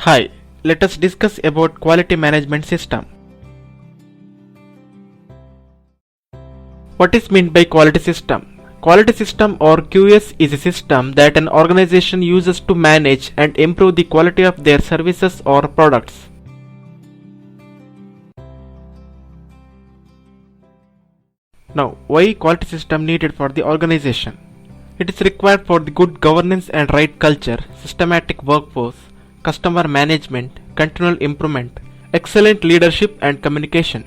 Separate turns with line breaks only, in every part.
Hi, let us discuss about quality management system. What is meant by quality system? Quality system or QS is a system that an organization uses to manage and improve the quality of their services or products. Now, why quality system needed for the organization? It is required for the good governance and right culture, systematic workforce, customer management, continual improvement, excellent leadership and communication.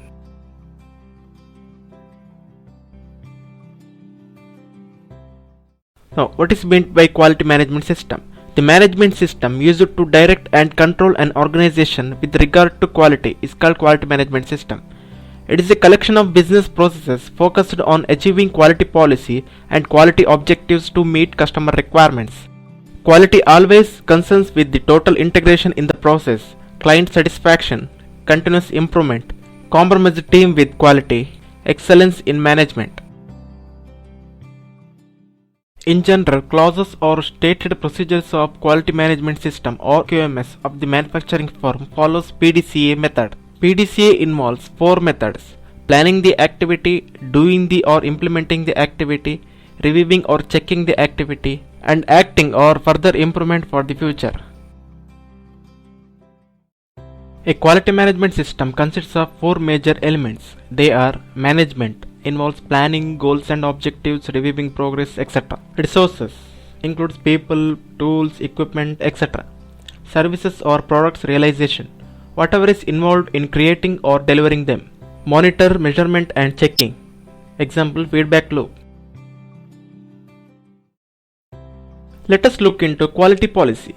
Now, what is meant by quality management system? The management system used to direct and control an organization with regard to quality is called quality management system. It is a collection of business processes focused on achieving quality policy and quality objectives to meet customer requirements. Quality always concerns with the total integration in the process, client satisfaction, continuous improvement, compromise team with quality, excellence in management. In general, clauses or stated procedures of quality management system or QMS of the manufacturing firm follows PDCA method. PDCA involves 4 methods: planning the activity, doing the or implementing the activity, reviewing or checking the activity, and acting or further improvement for the future. A quality management system consists of 4 major elements. They are: management, involves planning, goals and objectives, reviewing progress, etc. Resources, includes people, tools, equipment, etc. Services or products realization, whatever is involved in creating or delivering them. Monitor, measurement and checking. Example, feedback loop. Let us look into quality policy.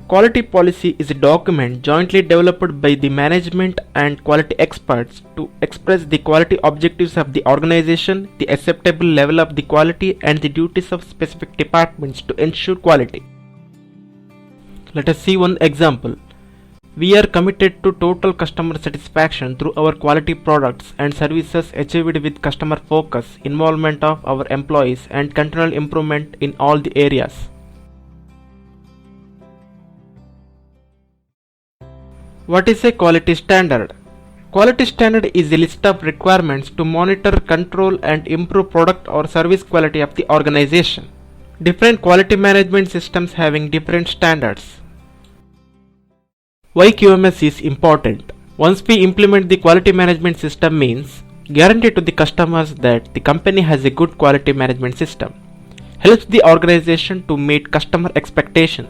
Quality policy is a document jointly developed by the management and quality experts to express the quality objectives of the organization, the acceptable level of the quality, and the duties of specific departments to ensure quality. Let us see one example. We are committed to total customer satisfaction through our quality products and services achieved with customer focus, involvement of our employees, and continual improvement in all the areas. What is a quality standard? Quality standard is a list of requirements to monitor, control, and improve product or service quality of the organization. Different quality management systems having different standards. Why QMS is important? Once we implement the quality management system means guarantee to the customers that the company has a good quality management system. Helps the organization to meet customer expectation.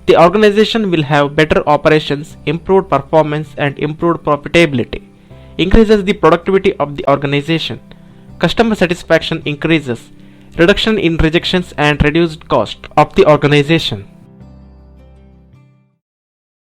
The organization will have better operations, improved performance and improved profitability. Increases the productivity of the organization. Customer satisfaction increases. Reduction in rejections and reduced cost of the organization.